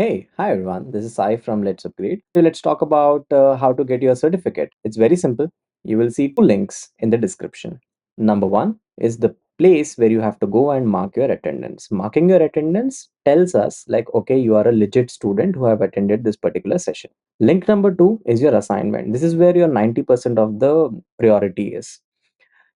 Hey, hi everyone. This is Sai from LetsUpgrade. So let's talk about how to get your certificate. It's very simple. You will see two links in the description. Number one is the place where you have to go and mark your attendance. Marking your attendance tells us like, okay, you are a legit student who have attended this particular session. Link number two is your assignment. This is where your 90% of the priority is.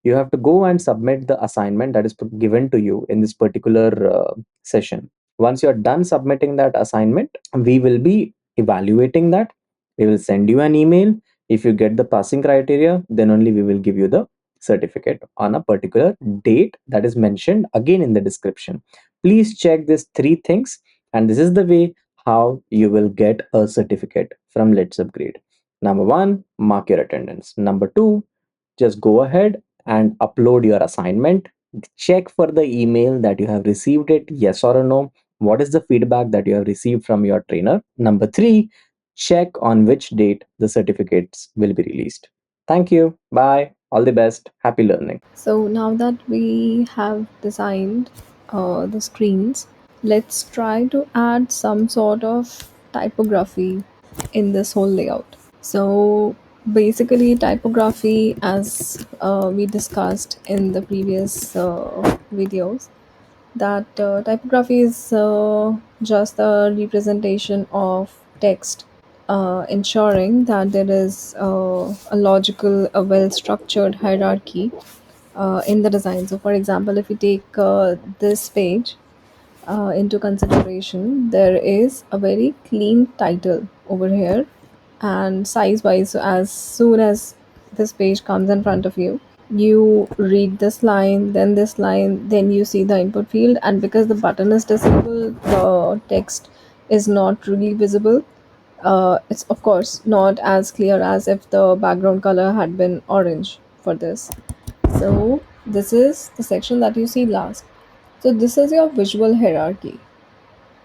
You have to go and submit the assignment that is given to you in this particular session. Once you're done submitting that assignment, we will be evaluating that. We will send you an email. If you get the passing criteria, then only we will give you the certificate on a particular date that is mentioned again in the description. Please check these three things, and this is the way how you will get a certificate from Let's Upgrade. Number one, mark your attendance. Number two, just go ahead and upload your assignment. Check for the email that you have received it, yes or no. What is the feedback that you have received from your trainer? Number three, check on which date the certificates will be released. Thank you. Bye. All the best. Happy learning. So now that we have designed the screens, let's try to add some sort of typography in this whole layout. So basically, typography, as we discussed in the previous videos, that typography is just a representation of text, ensuring that there is a logical, a well structured hierarchy in the design. So, for example, if we take this page into consideration, there is a very clean title over here, and size wise, so as soon as this page comes in front of you, you read this line, then you see the input field, and because the button is disabled, the text is not really visible. It's of course not as clear as if the background color had been orange for this. So this is the section that you see last. So this is your visual hierarchy,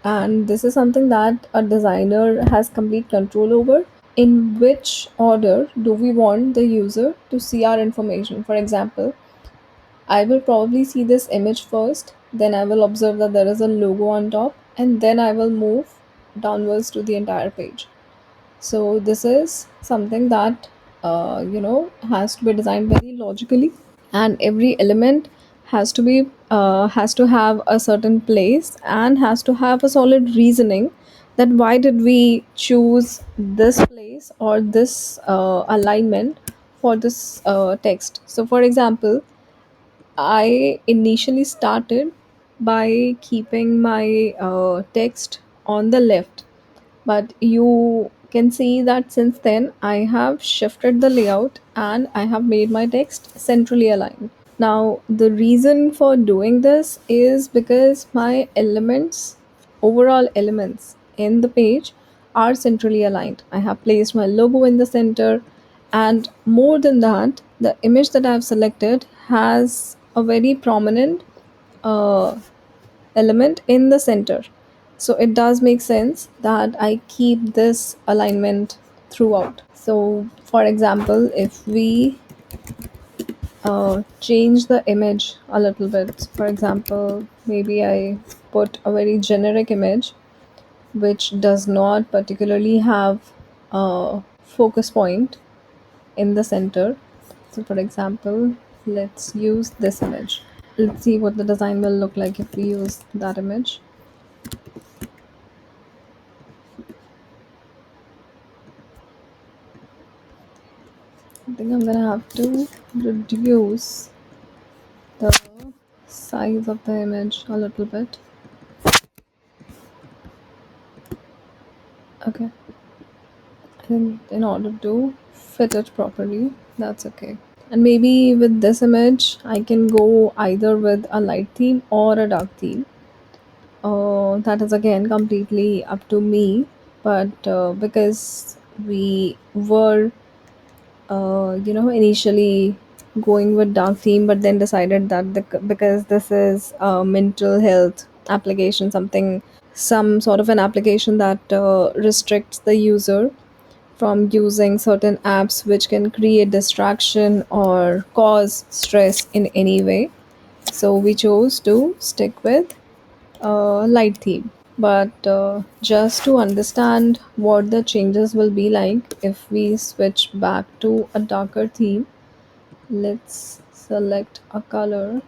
and this is something that a designer has complete control over. In which order do we want the user to see our information? For example, I will probably see this image first, then I will observe that there is a logo on top, and then I will move downwards to the entire page. So this is something that has to be designed very logically, and every element has to have a certain place and has to have a solid reasoning that why did we choose this place or this alignment for this text. So for example, I initially started by keeping my text on the left, but you can see that since then I have shifted the layout and I have made my text centrally aligned. Now, the reason for doing this is because my elements, overall elements in the page, are centrally aligned. I have placed my logo in the center, and more than that, the image that I have selected has a very prominent uh, element in the center. So it does make sense that I keep this alignment throughout. So, for example, if we change the image a little bit. For example, maybe I put a very generic image which does not particularly have a focus point in the center. So, for example, let's use this image. Let's see what the design will look like if we use that image. I think I'm gonna have to reduce the size of the image a little bit. Okay. I think in order to fit it properly, that's okay. And maybe with this image, I can go either with a light theme or a dark theme. That is again completely up to me. But because we were, initially going with dark theme, but then decided that because this is a mental health application, some sort of an application that restricts the user from using certain apps which can create distraction or cause stress in any way. So we chose to stick with light theme. But just to understand what the changes will be like if we switch back to a darker theme, let's select a color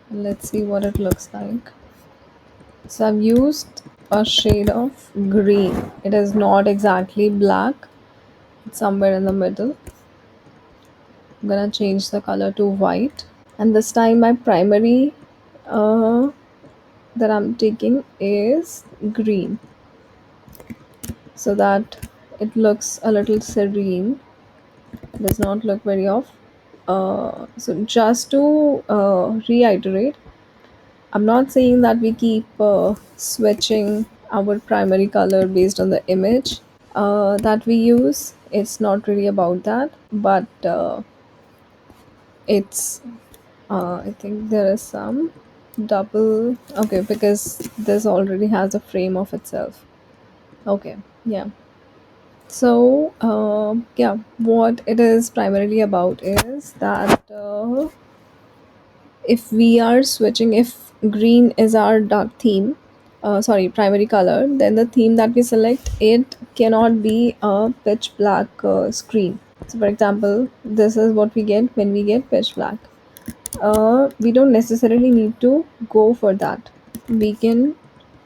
and let's see what it looks like. So I've used a shade of green. It is not exactly black, it's somewhere in the middle. I'm gonna change the color to white, and this time my primary uh, that I'm taking is green, so that it looks a little serene, does not look very off. So just to reiterate, I'm not saying that we keep switching our primary color based on the image that we use. It's not really about that, but it's I think there is some double, okay, because this already has a frame of itself. Okay, yeah. So yeah, what it is primarily about is that if we are switching, if green is our dark theme, sorry, primary color, then the theme that we select, it cannot be a pitch black screen. So for example, this is what we get when we get pitch black. We don't necessarily need to go for that. We can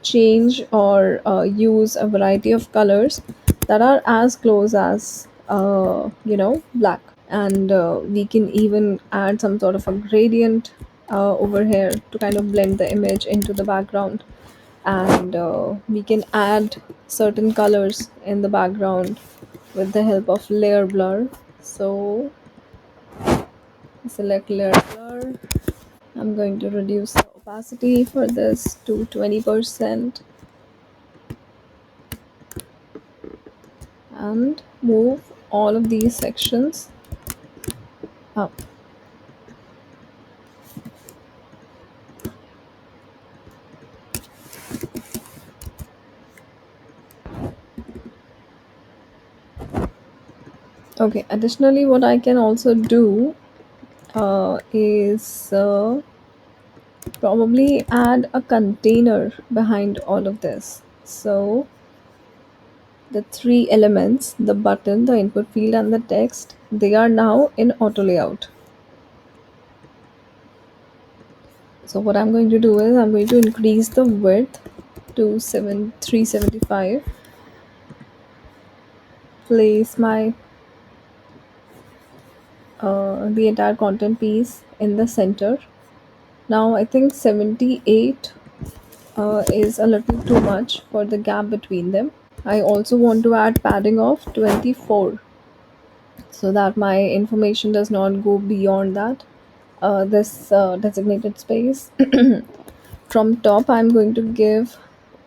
change or use a variety of colors that are as close as black, and we can even add some sort of a gradient over here to kind of blend the image into the background, and we can add certain colors in the background with the help of layer blur. So select layer blur. I'm going to reduce the opacity for this to 20% and move all of these sections up. Okay, additionally, what I can also do is probably add a container behind all of this. So the three elements, the button, the input field, and the text, they are now in auto layout. So what I'm going to do is I'm going to increase the width to 375, place my the entire content piece in the center. Now I think 78 is a little too much for the gap between them. I also want to add padding of 24 so that my information does not go beyond that this designated space. From top, I'm going to give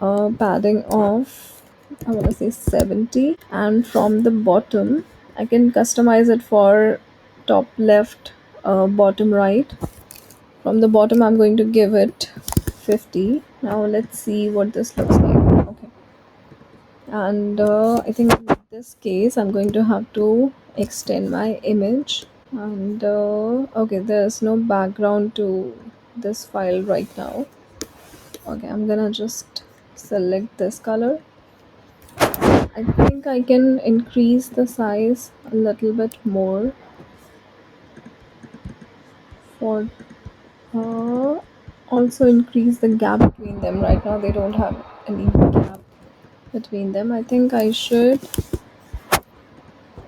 a padding of, I want to say 70, and from the bottom, I can customize it for top left, bottom right. From the bottom, I'm going to give it 50. Now let's see what this looks like. Okay, and I think in this case, I'm going to have to extend my image. And okay, there's no background to this file right now. Okay, I'm gonna just select this color. I think I can increase the size a little bit more for uh, also increase the gap between them. Right now they don't have any gap between them. I think I should,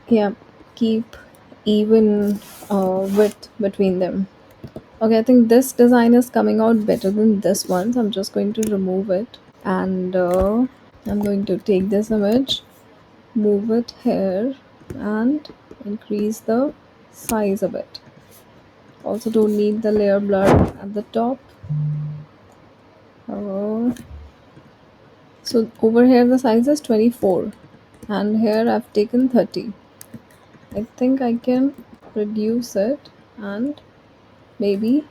yeah, keep even width between them. Okay, I think this design is coming out better than this one, so I'm just going to remove it, and I'm going to take this image, move it here, and increase the size a bit. Also don't need the layer blur at the top. uh, so over here the size is 24 and here I've taken 30. I think I can reduce it and maybe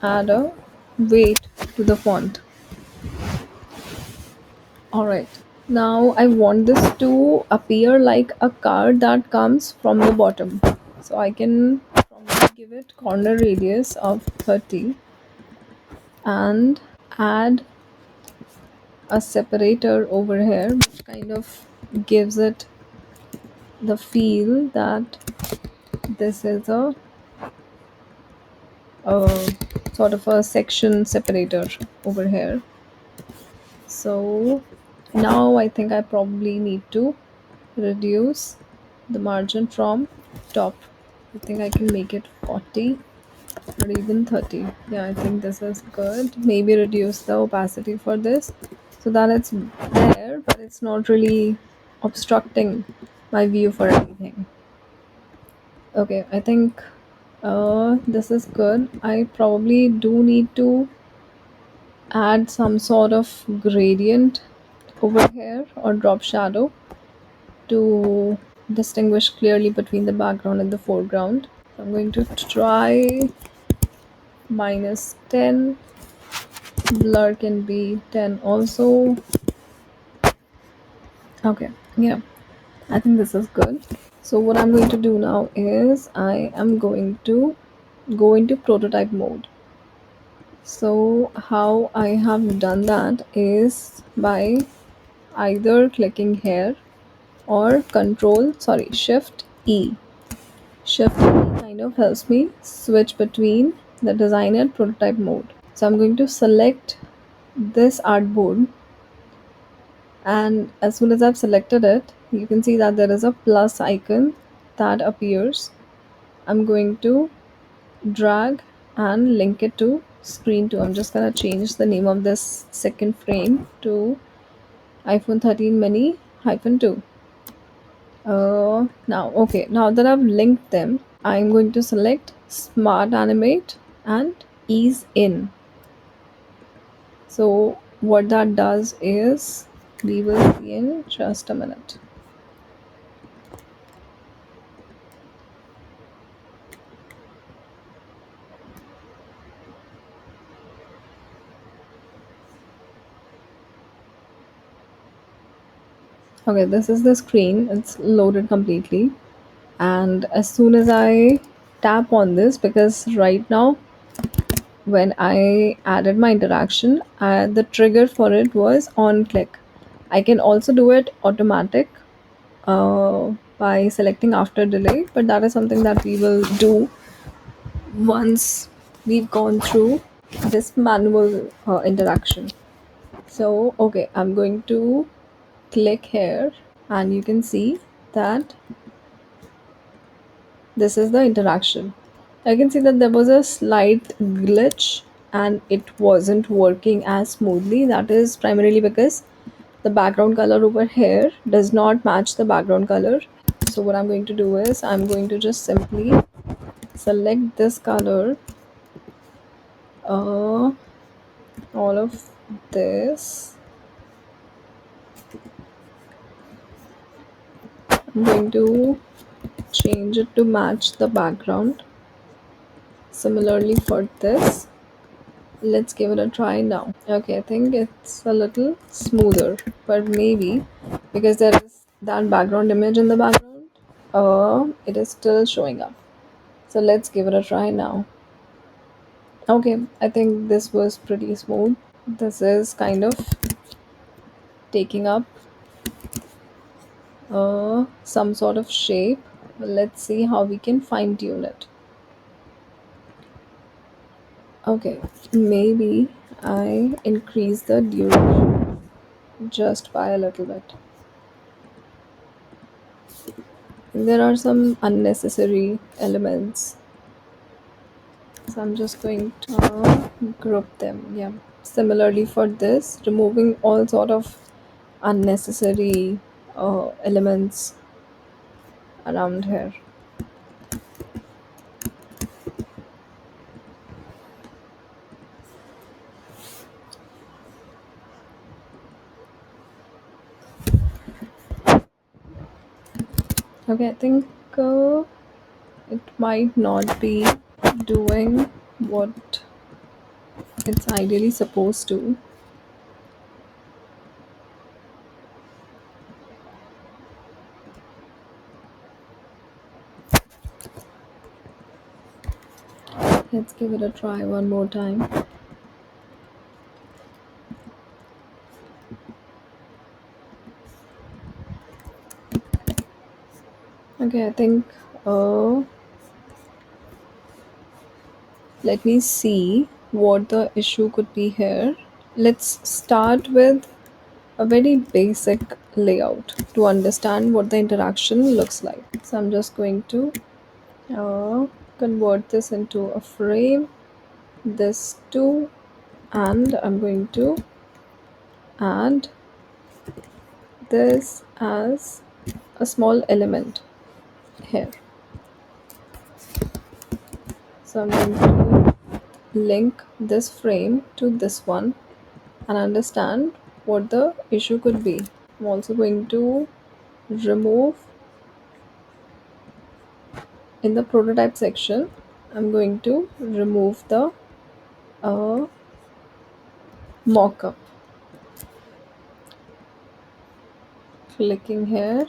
add a weight to the font. Alright, now I want this to appear like a card that comes from the bottom. So I can probably give it corner radius of 30 and add a separator over here, which kind of gives it the feel that this is a sort of a section separator over here. So now I think I probably need to reduce the margin from top. I think I can make it 40 or even 30. Yeah, I think this is good. Maybe reduce the opacity for this so that it's there, but it's not really obstructing my view for anything. Okay, I think this is good. I probably do need to add some sort of gradient over here or drop shadow to distinguish clearly between the background and the foreground. So I'm going to try -10. Blur can be 10 also. Okay, yeah, I think this is good. So what I'm going to do now is I am going to go into prototype mode. So how I have done that is by either clicking here or shift E. Shift E kind of helps me switch between the design and prototype mode. So I'm going to select this artboard, and as soon as I've selected it, you can see that there is a plus icon that appears. I'm going to drag and link it to screen 2. I'm just gonna change the name of this second frame to iPhone 13 mini hyphen 2. Now that I've linked them, I'm going to select Smart Animate and Ease In. So what that does is, we will see in just a minute. Okay, this is the screen. It's loaded completely. And as soon as I tap on this, because right now when I added my interaction, the trigger for it was on click. I can also do it automatic by selecting after delay, but that is something that we will do once we've gone through this manual interaction. So, okay, I'm going to click here, and you can see that this is the interaction. I can see that there was a slight glitch and it wasn't working as smoothly. That is primarily because the background color over here does not match the background color. So what I'm going to do is I'm going to just simply select this color, uh, all of this. I'm going to change it to match the background. Similarly for this, let's give it a try now. Okay, I think it's a little smoother, but maybe because there is that background image in the background, it is still showing up. So let's give it a try now. Okay, I think this was pretty smooth. This is kind of taking up some sort of shape. Let's see how we can fine tune it. Okay, maybe I increase the duration just by a little bit. There are some unnecessary elements, so I'm just going to group them. Yeah. Similarly for this, removing all sort of unnecessary elements around here. Okay, I think it might not be doing what it's ideally supposed to. Let's give it a try one more time. Okay, I think uh, let me see what the issue could be here. Let's start with a very basic layout to understand what the interaction looks like. So I'm just going to uh, convert this into a frame, this too, and I'm going to add this as a small element here. So I'm going to link this frame to this one and understand what the issue could be. I'm also going to remove in the prototype section. I'm going to remove the uh, mockup. Clicking here.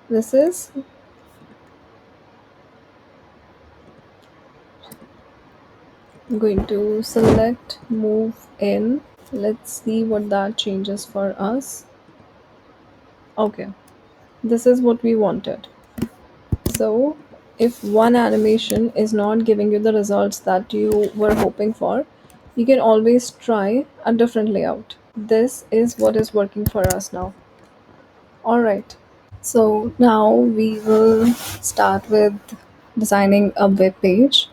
This is I'm going to select move in. Let's see what that changes for us. Okay, this is what we wanted. So if one animation is not giving you the results that you were hoping for, you can always try a different layout. This is what is working for us now. All right. So now we will start with designing a web page.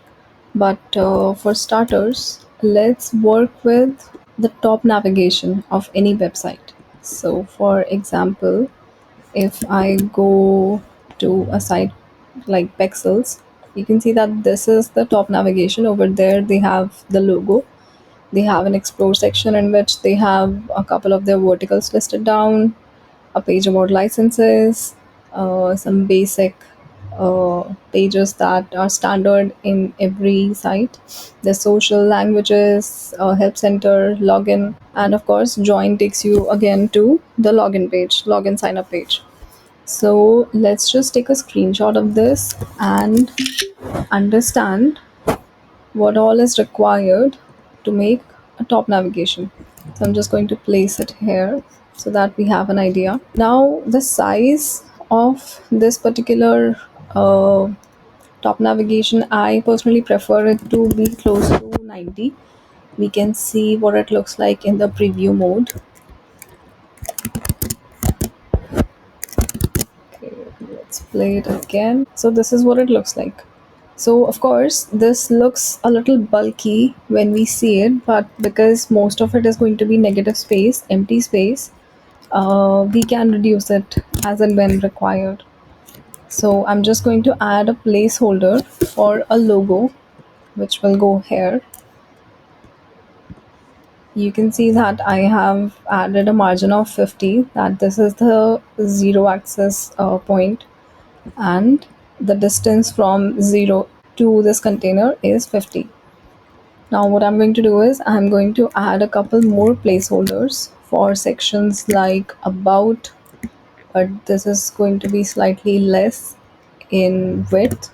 But for starters, let's work with the top navigation of any website. So, for example, if I go to a site like Pexels, you can see that this is the top navigation. Over there, they have the logo. They have an explore section in which they have a couple of their verticals listed down, a page about licenses, some basic pages that are standard in every site. The social languages, help center, login, and of course, join takes you again to the login page, login sign up page. So let's just take a screenshot of this and understand what all is required to make a top navigation. So I'm just going to place it here so that we have an idea. Now the size of this particular top navigation, I personally prefer it to be close to 90. We can see what it looks like in the preview mode. Okay, let's play it again. So this is what it looks like. So of course this looks a little bulky when we see it, but because most of it is going to be negative space, empty space, we can reduce it as and when required. So I'm just going to add a placeholder for a logo which will go here. You can see that I have added a margin of 50, that this is the zero axis point, and the distance from 0 to this container is 50. Now what I'm going to do is I'm going to add a couple more placeholders for sections like about, but this is going to be slightly less in width,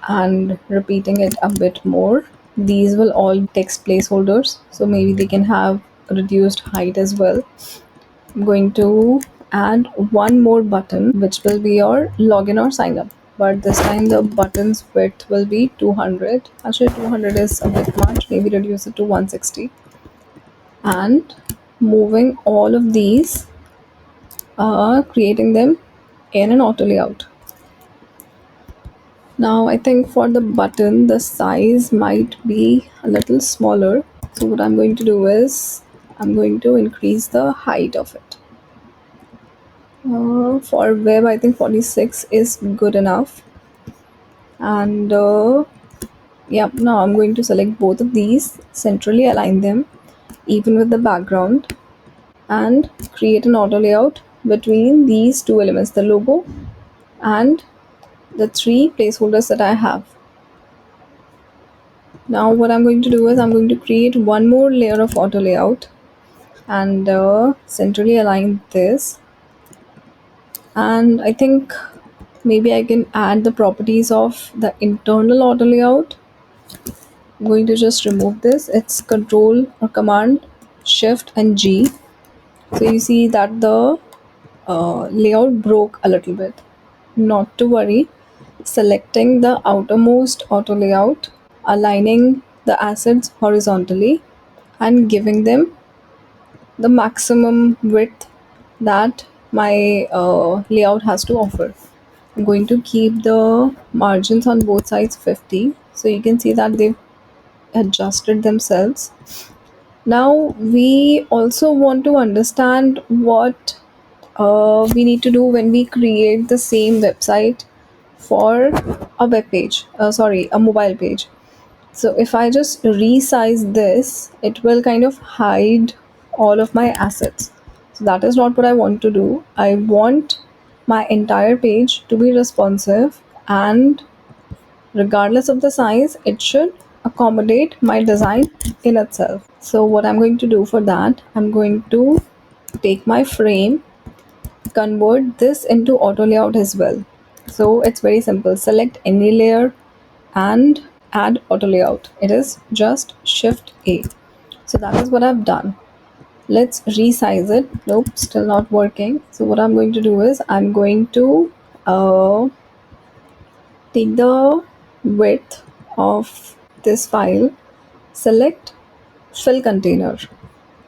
and repeating it a bit more. These will all text placeholders, so maybe they can have reduced height as well. I'm going to add one more button which will be your login or sign up, but this time the button's width will be 200. Actually 200 is a bit much, maybe reduce it to 160. And moving all of these, creating them in an auto layout. Now I think for the button the size might be a little smaller, so what I'm going to do is I'm going to increase the height of it. For web I think 46 is good enough, and yeah, now I'm going to select both of these, centrally align them even with the background, and create an auto layout between these two elements, the logo and the three placeholders that I have. Now what I'm going to do is I'm going to create one more layer of auto layout and centrally align this, and I think maybe I can add the properties of the internal auto layout. I'm going to just remove this. It's control or command shift and G. So you see that the layout broke a little bit. Not to worry, selecting the outermost auto layout, aligning the assets horizontally, and giving them the maximum width that my layout has to offer. I'm going to keep the margins on both sides 50, so you can see that they've adjusted themselves. Now we also want to understand what we need to do when we create the same website for a web page, sorry, a mobile page. So if I just resize this, it will kind of hide all of my assets. So that is not what I want to do. I want my entire page to be responsive, and regardless of the size, it should accommodate my design in itself. So what I'm going to do for that, I'm going to take my frame, convert this into auto layout as well. So it's very simple. Select any layer and add auto layout. It is just shift A. So that is what I've done. Let's resize it. Nope, still not working. So what I'm going to do is I'm going to take the width of this file, select fill container.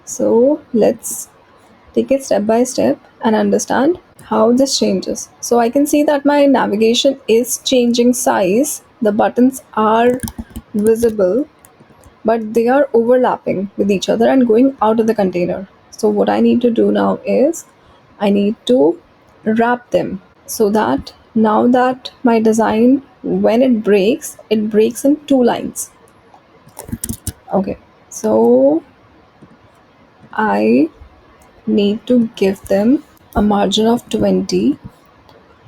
So let's take it step by step and understand how this changes. So I can see that my navigation is changing size. The buttons are visible, but they are overlapping with each other and going out of the container. So what I need to do now is I need to wrap them so that now that my design, when it breaks in two lines. Okay, so I need to give them a margin of 20.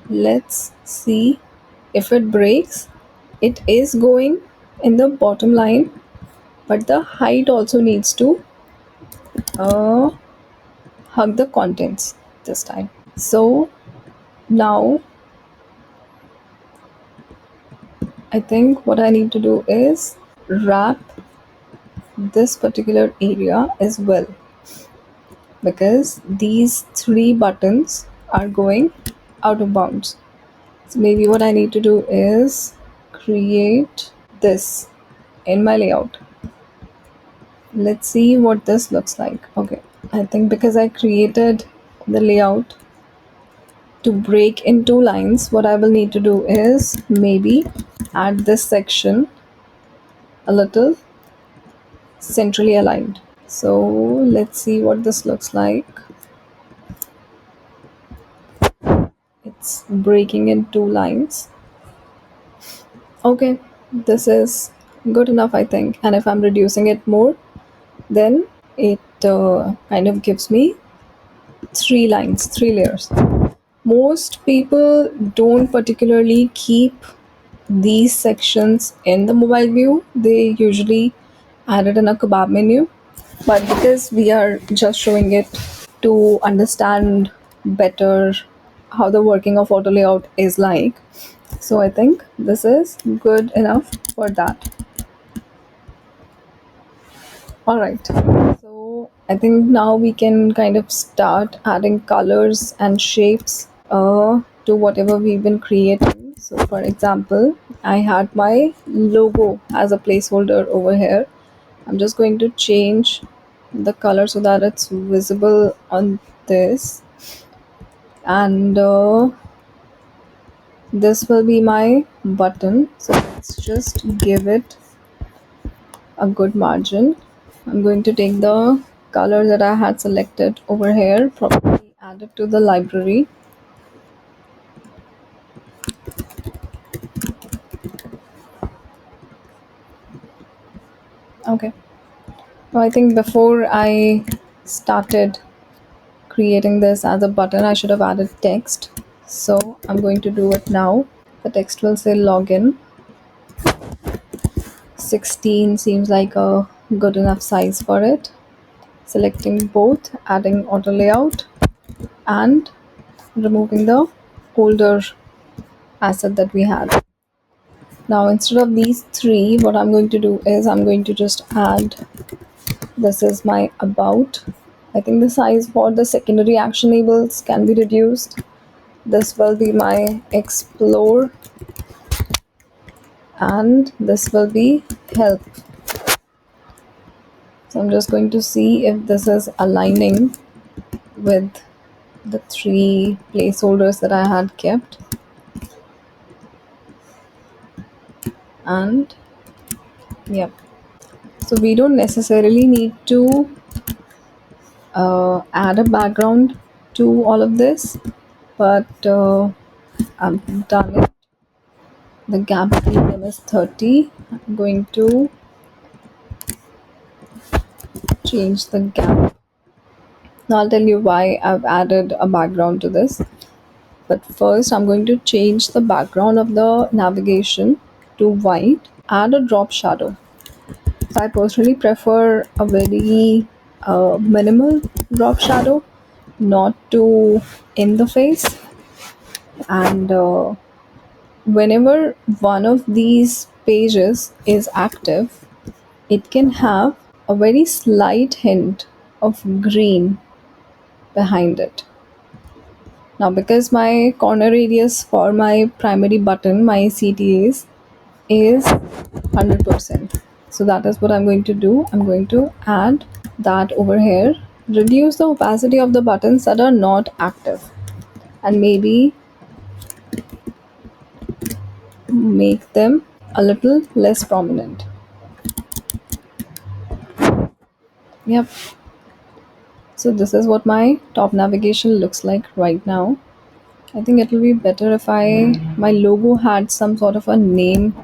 Let's see if it breaks. It is going in the bottom line, but the height also needs to uh, hug the contents this time. So now I think what I need to do is wrap this particular area as well, because these three buttons are going out of bounds. So maybe what I need to do is create this in my layout. Let's see what this looks like. Okay, I think because I created the layout to break in two lines, what I will need to do is maybe add this section a little centrally aligned. So let's see what this looks like. It's breaking in two lines. Okay, this is good enough, I think. And if I'm reducing it more, then it kind of gives me three lines, three layers. Most people don't particularly keep these sections in the mobile view. They usually add it in a kebab menu, but because we are just showing it to understand better how the working of auto layout is like, so I think this is good enough for that. All right, so I think now we can kind of start adding colors and shapes to whatever we've been creating. So for example, I had my logo as a placeholder over here. I'm just going to change the color so that it's visible on this, and this will be my button. So let's just give it a good margin. I'm going to take the color that I had selected over here, probably add it to the library. Okay. Now I think before I started creating this as a button, I should have added text. So I'm going to do it now. The text will say login. 16 seems like a good enough size for it. Selecting both, adding auto layout, and removing the older asset that we had. Now instead of these three, what I'm going to do is I'm going to just add, this is my about I think the size for the secondary actionables can be reduced. This will be my explore, and this will be help. So I'm just going to see if this is aligning with the three placeholders that I had kept. And yep. So we don't necessarily need to add a background to all of this, but I've done it. The gap between them is 30. I'm going to change the gap. Now I'll tell you why I've added a background to this. But first, I'm going to change the background of the navigation to white, add a drop shadow. So I personally prefer a very minimal drop shadow, not too in the face. And whenever one of these pages is active, it can have a very slight hint of green behind it. Now, because my corner radius for my primary button, my CTAs, is 100%. So that is what I'm going to do. I'm going to add that over here, reduce the opacity of the buttons that are not active, and maybe make them a little less prominent. Yep. So this is what my top navigation looks like right now. I think it will be better if my logo had some sort of a name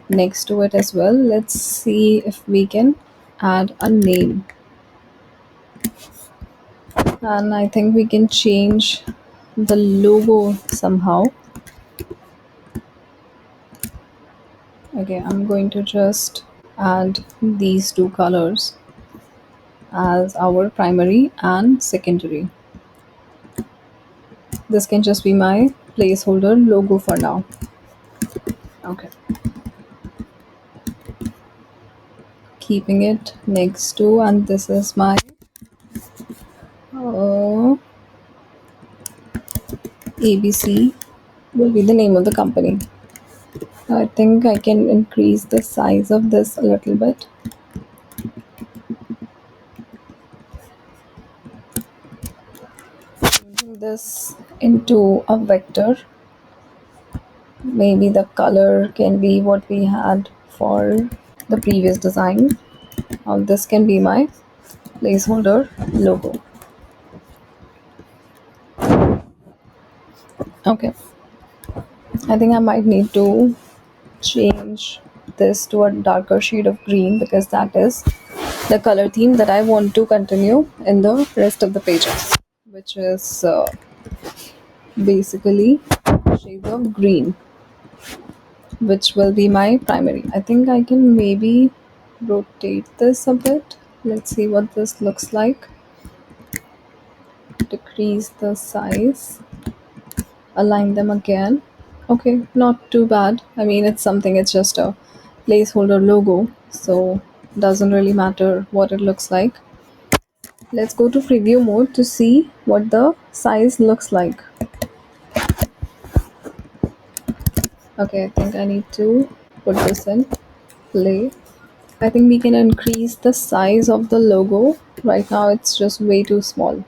next to it as well. Let's see if we can add a name. And I think we can change the logo somehow. Okay, I'm going to just add these two colors as our primary and secondary. This can just be my placeholder logo for now. Okay, keeping it next to, and this is my uh, ABC will be the name of the company. I think I can increase the size of this a little bit. Changing this into a vector. Maybe the color can be what we had for the previous design. This can be my placeholder logo. Okay, I think I might need to change this to a darker shade of green because that is the color theme that I want to continue in the rest of the pages, which is basically shades of green, which will be my primary. I think I can maybe rotate this a bit. Let's see what this looks like. Decrease the size, align them again. Okay, not too bad. I mean, it's something, it's just a placeholder logo, so doesn't really matter what it looks like. Let's go to preview mode to see what the size looks like. Okay, I think I need to put this in play. I think we can increase the size of the logo. Right now it's just way too small.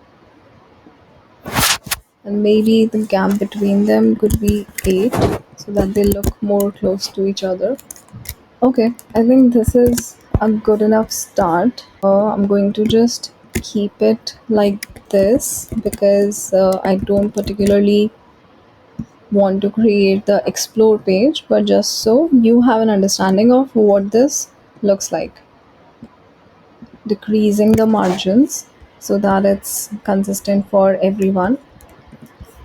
And maybe the gap between them could be 8 so that they look more close to each other. Okay, I think this is a good enough start. I'm going to just keep it like this because I don't particularly want to create the explore page, but just so you have an understanding of what this looks like. Decreasing the margins so that it's consistent for everyone.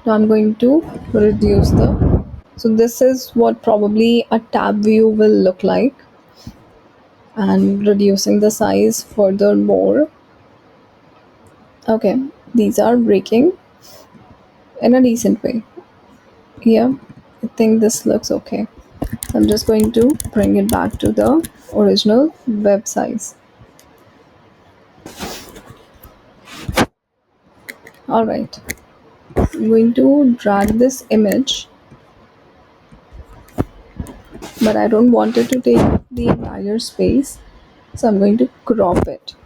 Now I'm going to reduce the, so this is what probably a tab view will look like, and reducing the size furthermore. Okay, these are breaking in a decent way. Yeah, I think this looks okay. I'm just going to bring it back to the original web size. All right, I'm going to drag this image, but I don't want it to take the entire space, so I'm going to crop it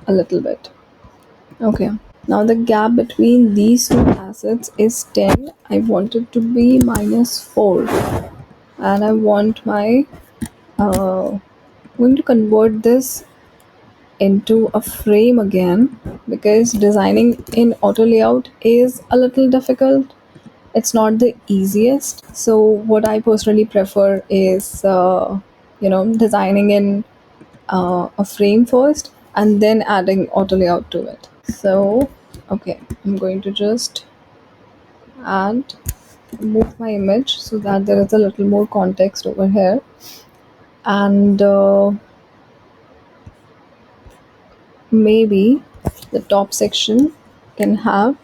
a little bit. Okay, now the gap between these two assets is 10. I want it to be -4, and I want my going to convert this into a frame again, because designing in auto layout is a little difficult. It's not the easiest. So what I personally prefer is designing in a frame first and then adding auto layout to it. So okay, I'm going to just add move my image so that there is a little more context over here, and maybe the top section can have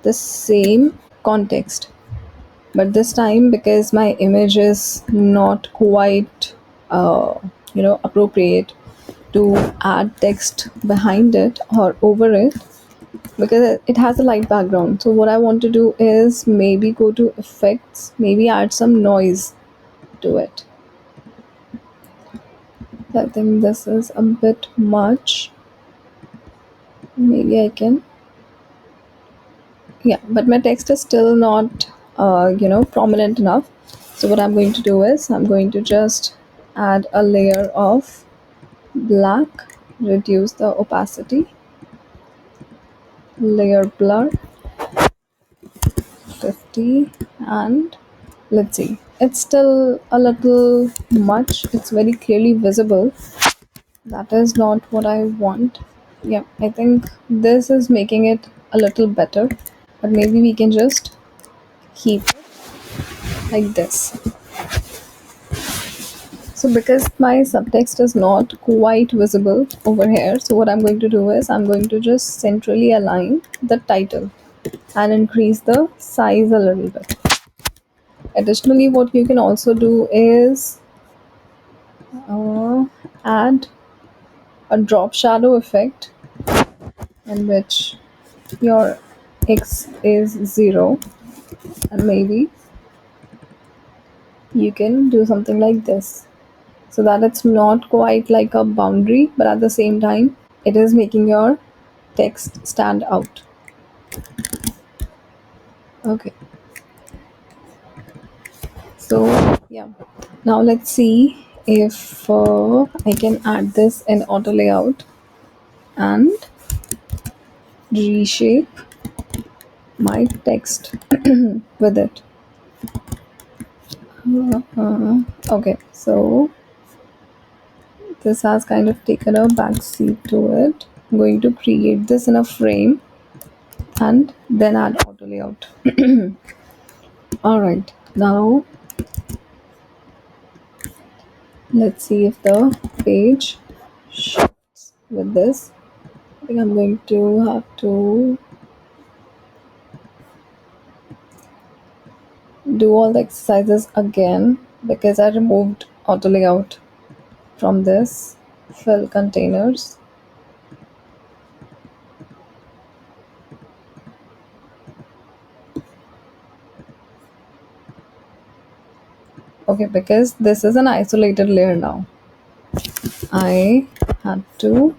the same context, but this time, because my image is not quite appropriate to add text behind it or over it, because it has a light background. So what I want to do is maybe go to effects, maybe add some noise to it. So I think this is a bit much. Maybe I can, yeah, but my text is still not prominent enough. So what I'm going to do is I'm going to just add a layer of black, reduce the opacity, layer blur 50, and let's see, it's still a little much, it's very clearly visible. That is not what I want. Yeah, I think this is making it a little better, but maybe we can just keep it like this. So because my subtext is not quite visible over here, so what I'm going to do is I'm going to just centrally align the title and increase the size a little bit. Additionally, what you can also do is add a drop shadow effect in which your X is 0, and maybe you can do something like this, so that it's not quite like a boundary, but at the same time it is making your text stand out. Okay, so yeah, now let's see if I can add this in auto layout and reshape my text with it. Okay, so this has kind of taken a back seat to it. I'm going to create this in a frame and then add auto layout. All right, now let's see if the page shifts with this. I think I'm going to have to do all the exercises again because I removed auto layout from this fill containers. Okay, because this is an isolated layer now, I had to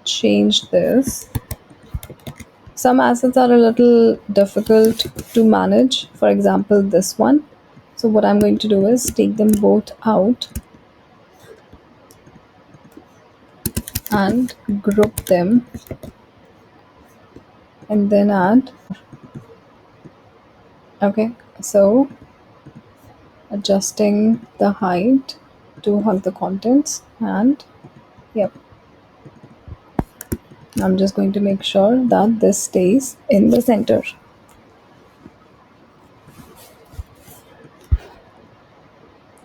change this. Some assets are a little difficult to manage, for example this one. So what I'm going to do is take them both out and group them and then add. Okay, so adjusting the height to hug the contents, and yep, I'm just going to make sure that this stays in the center.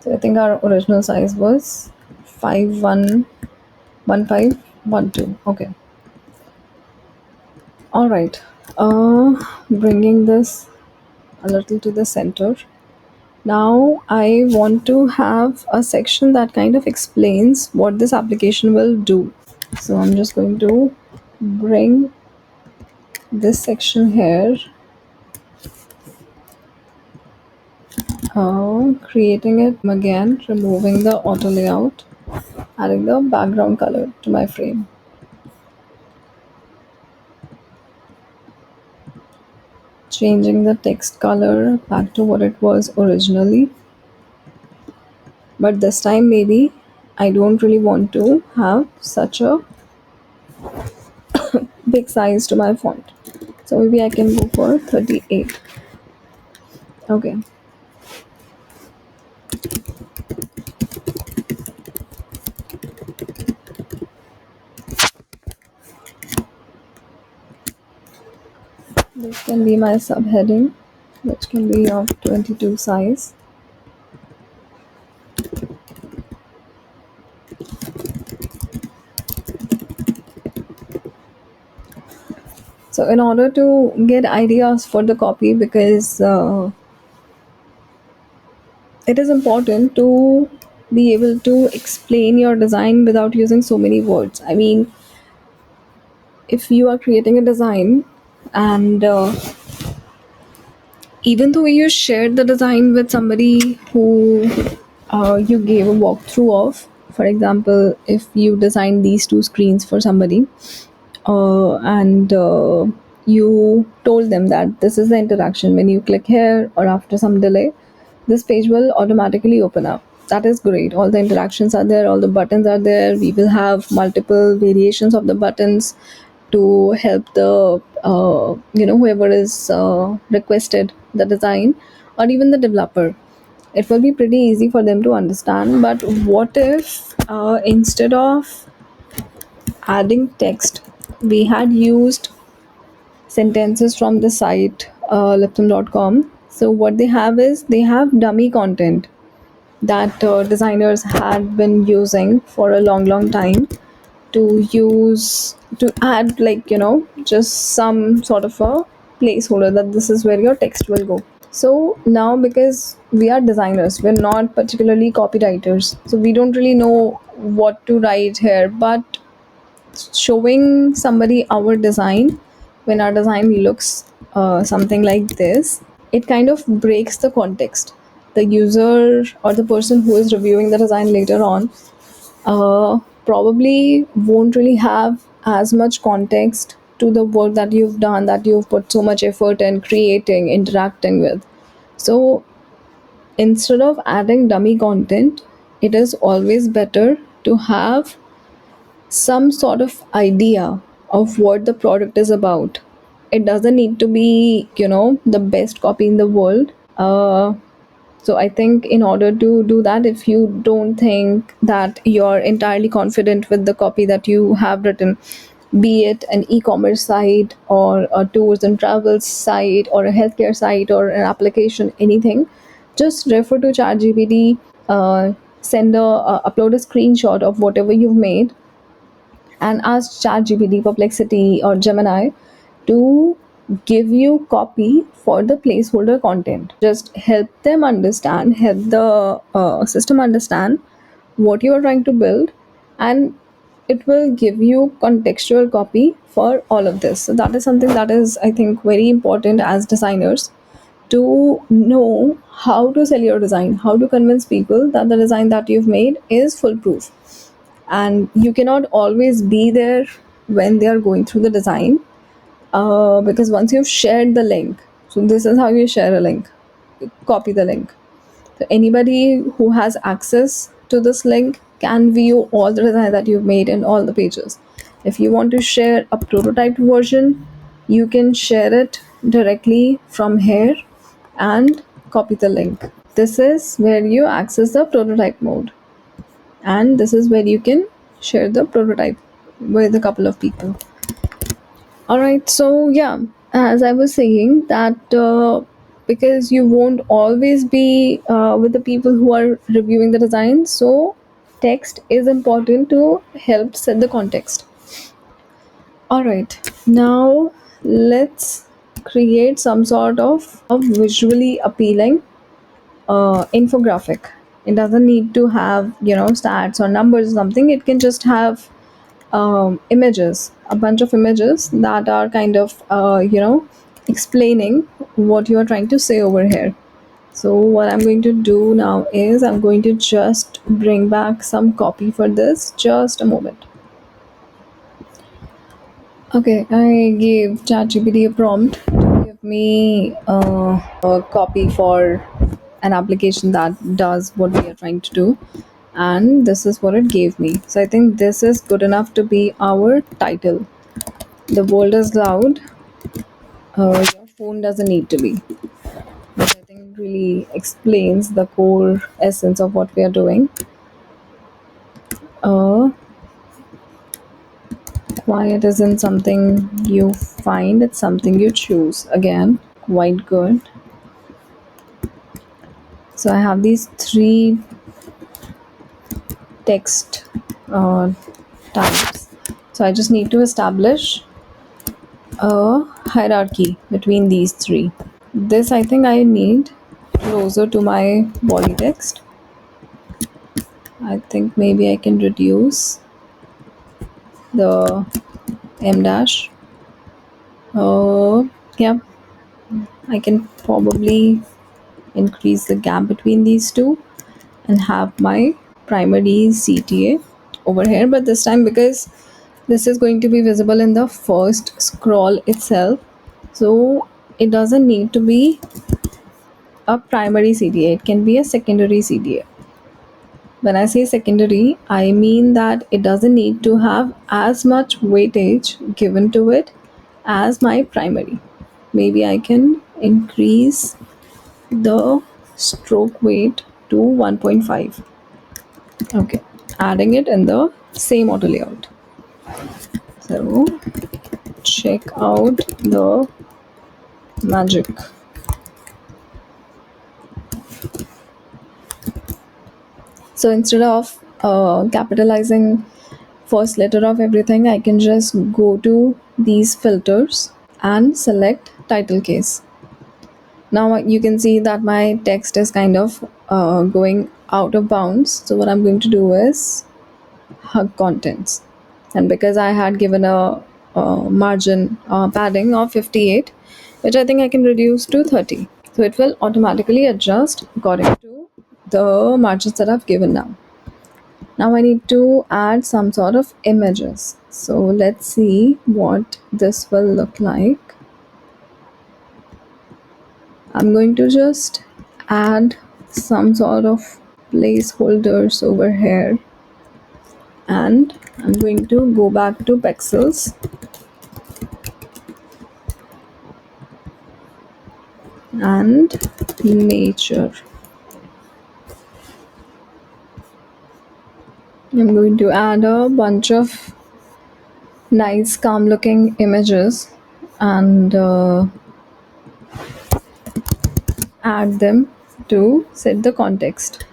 So I think our original size was 511512. Okay. All right. Bringing this a little to the center. Now I want to have a section that kind of explains what this application will do. So I'm just going to bring this section here, creating it again, removing the auto layout, adding the background color to my frame, changing the text color back to what it was originally. But this time, maybe I don't really want to have such a big size to my font. So maybe I can go for 38. Okay. This can be my subheading, which can be of 22 size. So in order to get ideas for the copy, because it is important to be able to explain your design without using so many words. I mean, if you are creating a design and even though you shared the design with somebody who you gave a walkthrough of, for example, if you designed these two screens for somebody, and you told them that this is the interaction when you click here, or after some delay this page will automatically open up. That is great, all the interactions are there, all the buttons are there, we will have multiple variations of the buttons to help the whoever is requested the design, or even the developer. It will be pretty easy for them to understand. But what if instead of adding text, we had used sentences from the site leptum.com? So what they have is they have dummy content that designers had been using for a long time to use to add, like, just some sort of a placeholder that this is where your text will go. So now, because we are designers, we're not particularly copywriters, so we don't really know what to write here. But showing somebody our design, when our design looks something like this, it kind of breaks the context. The user or the person who is reviewing the design later on probably won't really have as much context to the work that you've done, that you've put so much effort in creating, interacting with. So instead of adding dummy content, it is always better to have some sort of idea of what the product is about. It doesn't need to be, the best copy in the world. So I think in order to do that, if you don't think that you're entirely confident with the copy that you have written, be it an e-commerce site or a tours and travels site or a healthcare site or an application, anything, just refer to ChatGPT, send upload a screenshot of whatever you've made, and ask ChatGPT, Perplexity, or Gemini to give you copy for the placeholder content. Just help them understand, help the system understand what you are trying to build, and it will give you contextual copy for all of this. So that is something that is, I think, very important as designers, to know how to sell your design, how to convince people that the design that you've made is foolproof. And you cannot always be there when they are going through the design, because once you've shared the link, so this is how you share a link: copy the link. So anybody who has access to this link can view all the design that you've made in all the pages. If you want to share a prototype version, you can share it directly from here and copy the link. This is where you access the prototype mode, and this is where you can share the prototype with a couple of people. All right, so yeah, as I was saying that because you won't always be with the people who are reviewing the design, so text is important to help set the context. All right, now let's create some sort of a visually appealing infographic. It doesn't need to have, stats or numbers or something. It can just have images, a bunch of images that are kind of, explaining what you are trying to say over here. So what I'm going to do now is I'm going to just bring back some copy for this. Just a moment. Okay, I gave ChatGPT a prompt to give me a copy for an application that does what we are trying to do, and this is what it gave me. So I think this is good enough to be our title. The world is loud. Your phone doesn't need to be. Which I think really explains the core essence of what we are doing. Uh, Quiet isn't something you find, it's something you choose. Again, quite good. So I have these three text uh, types. So I just need to establish a hierarchy between these three. This I think I need closer to my body text. I think maybe I can reduce the M dash. Yeah, I can probably increase the gap between these two and have my primary CTA over here. But this time, because this is going to be visible in the first scroll itself, so it doesn't need to be a primary CTA, it can be a secondary CTA. When I say secondary, I mean that it doesn't need to have as much weightage given to it as my primary. Maybe I can increase the stroke weight to 1.5. Okay, adding it in the same auto layout. So check out the magic. So instead of capitalizing first letter of everything, I can just go to these filters and select title case. Now you can see that my text is kind of going out of bounds. So what I'm going to do is hug contents, and because I had given a margin padding of 58, which I think I can reduce to 30, so it will automatically adjust according to the margins that I've given. Now I need to add some sort of images, so let's see what this will look like. I'm going to just add some sort of placeholders over here, and I'm going to go back to pixels and nature. I'm going to add a bunch of nice calm looking images and add them to set the context.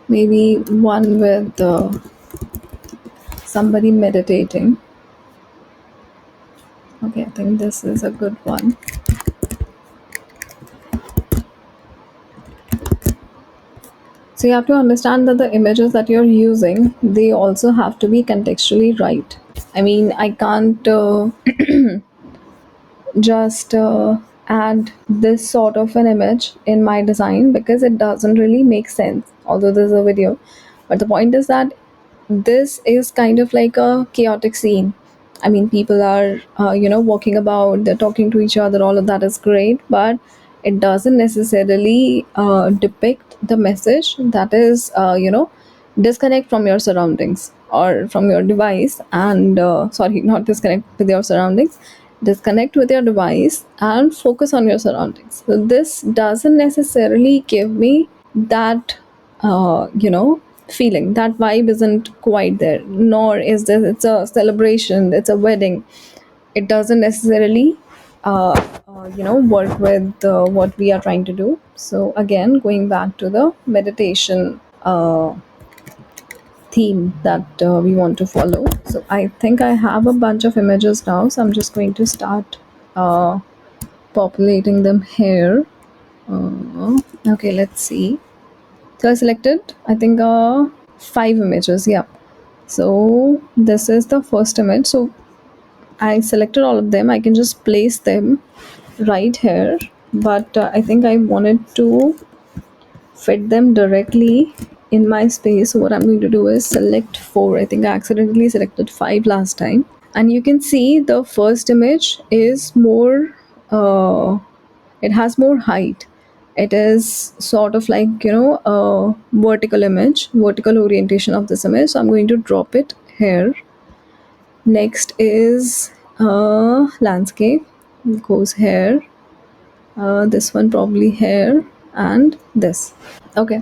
Maybe one with somebody meditating. Okay, I think this is a good one. So you have to understand that the images that you're using, they also have to be contextually right. I mean, I can't just add this sort of an image in my design because it doesn't really make sense, although there's a video. But the point is that this is kind of like a chaotic scene. I mean, people are walking about, they're talking to each other, all of that is great, but it doesn't necessarily depict the message that is disconnect from your surroundings or from your device, and sorry, not disconnect with your surroundings, disconnect with your device and focus on your surroundings. So this doesn't necessarily give me that feeling. That vibe isn't quite there, nor is this, it's a celebration, it's a wedding. It doesn't necessarily work with what we are trying to do. So again, going back to the meditation theme that we want to follow, So I think I have a bunch of images now, so I'm just going to start uh, populating them here. Okay, let's see. So I selected, I think, 5 images. Yeah. So this is the first image. So I selected all of them. I can just place them right here, but I think I wanted to fit them directly in my space. So what I'm going to do is select 4. I think I accidentally selected 5 last time. And you can see the first image is more, it has more height. It is sort of like, a vertical image, vertical orientation of this image. So I'm going to drop it here. Next is landscape, goes here. This one probably here, and this. Okay.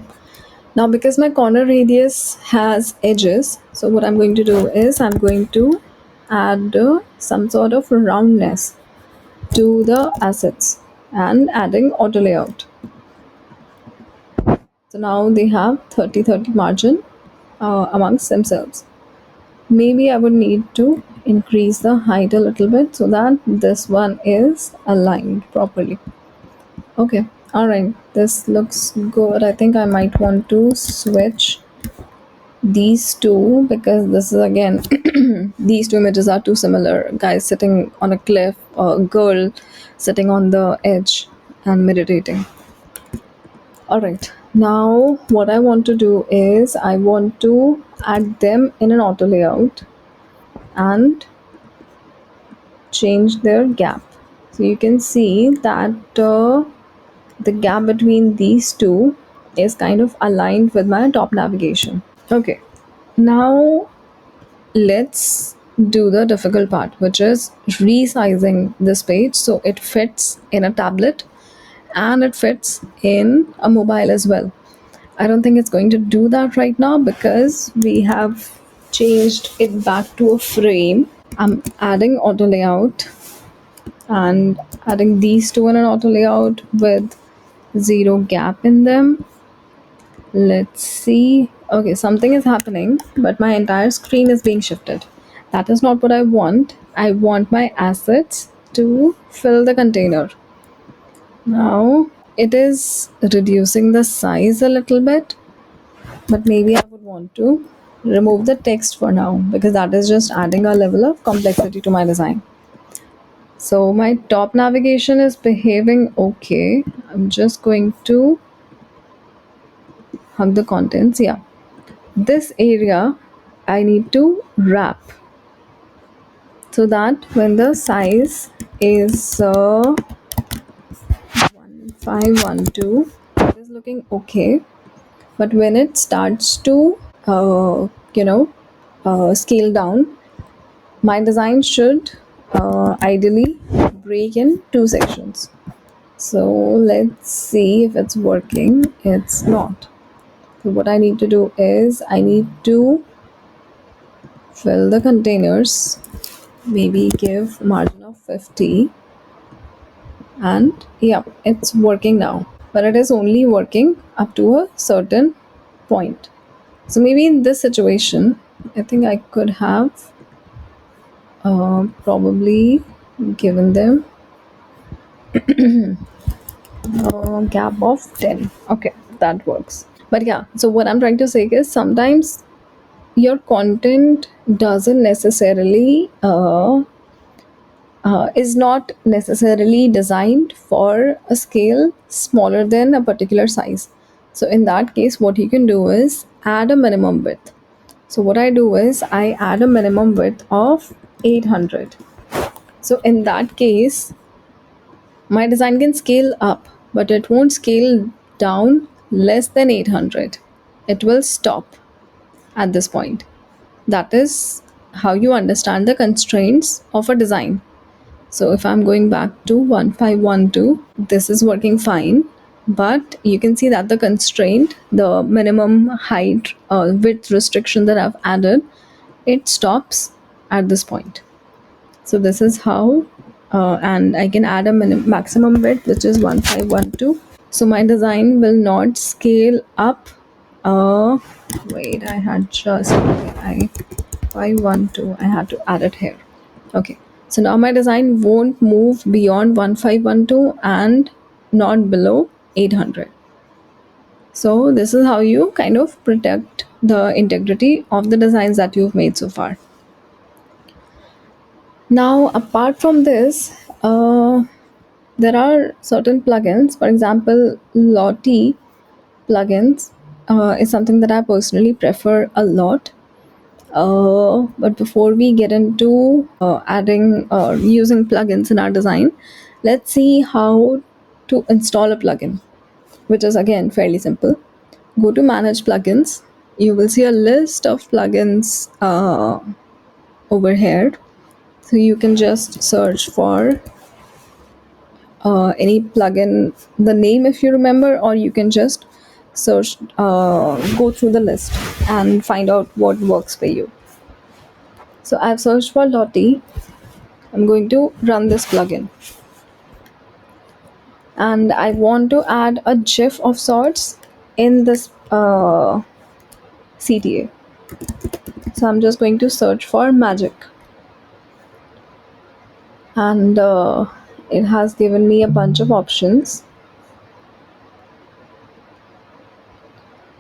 Now, because my corner radius has edges, so what I'm going to do is I'm going to add some sort of roundness to the assets and adding auto layout. So now they have 30-30 margin amongst themselves. Maybe I would need to increase the height a little bit so that this one is aligned properly. Okay, all right, this looks good. I think I might want to switch these two because this is again these two images are too similar. Guys sitting on a cliff, a girl sitting on the edge and meditating. All right, now what I want to do is I want to add them in an auto layout and change their gap. So you can see that the gap between these two is kind of aligned with my top navigation. Okay, now let's do the difficult part, which is resizing this page so it fits in a tablet and it fits in a mobile as well. I don't think it's going to do that right now because we have changed it back to a frame. I'm adding auto layout and adding these two in an auto layout with zero gap in them. Let's see. Okay, something is happening, but my entire screen is being shifted. That is not what I want. I want my assets to fill the container. Now it is reducing the size a little bit, but maybe I would want to remove the text for now because that is just adding a level of complexity to my design. So my top navigation is behaving okay. I'm just going to hug the contents. Yeah. This area I need to wrap so that when the size is 1512, it is looking okay. But when it starts to, you know, scale down, my design should ideally break in 2 sections. So let's see if it's working. It's not. So what I need to do is I need to fill the containers, maybe give margin of 50, and yeah, it's working now, but it is only working up to a certain point. So maybe in this situation I think I could have probably given them a gap of 10. Okay, that works. But yeah, so what I'm trying to say is sometimes your content doesn't necessarily is not necessarily designed for a scale smaller than a particular size. So in that case, what you can do is add a minimum width. So what I do is I add a minimum width of 800. So in that case, my design can scale up, but it won't scale down less than 800. It will stop at this point. That is how you understand the constraints of a design. So if I'm going back to 1512, this is working fine. But you can see that the constraint, the minimum height or width restriction that I've added, it stops at this point. So this is how, and I can add a maximum width which is 1512. So my design will not scale up. Wait, I had just, okay, 1512. I had to add it here. Okay. So now my design won't move beyond 1512 and not below 800. So this is how you kind of protect the integrity of the designs that you've made so far. Now, apart from this, there are certain plugins. For example, Lottie plugins is something that I personally prefer a lot. But before we get into adding or using plugins in our design, let's see how to install a plugin, which is again fairly simple. Go to Manage Plugins. You will see a list of plugins over here. So you can just search for any plugin, the name if you remember, or you can just search, go through the list and find out what works for you. So I've searched for Lottie. I'm going to run this plugin and I want to add a GIF of sorts in this CTA. So I'm just going to search for magic and it has given me a bunch of options.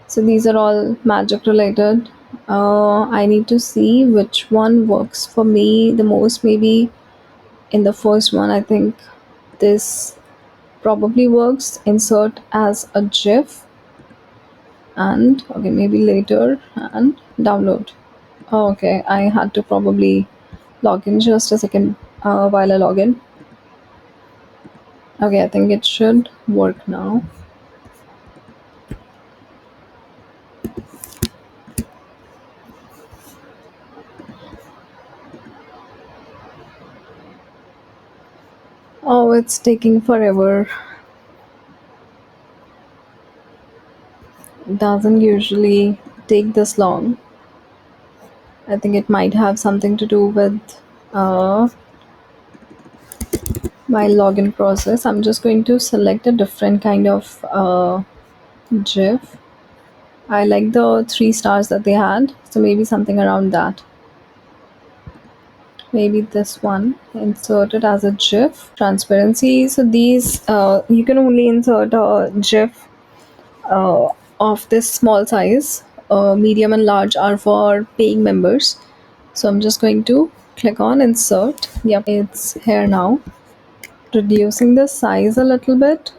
So these are all magic related. I need to see which one works for me the most. Maybe in the first one, I think this probably works. Insert as a GIF, and okay, maybe later and download. Oh, okay, I had to probably log in. Just a second while I log in. Okay, I think it should work now. Oh, it's taking forever. It doesn't usually take this long. I think it might have something to do with uh, my login process. I'm just going to select a different kind of GIF. I like the 3 stars that they had, so maybe something around that. Maybe this one. Insert it as a GIF. Transparency. So these, you can only insert a GIF uh, of this small size. Medium and large are for paying members. So I'm just going to click on insert. Yep, it's here now. Reducing the size a little bit,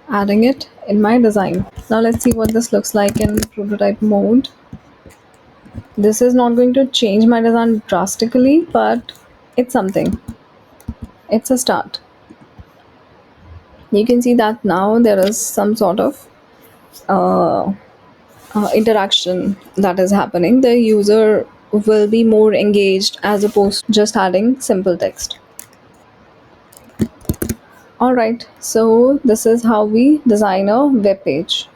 adding it in my design. Now let's see what this looks like in prototype mode. This is not going to change my design drastically, but it's something. It's a start. You can see that now there is some sort of uh, interaction that is happening. The user will be more engaged as opposed to just adding simple text. Alright, so this is how we design a web page.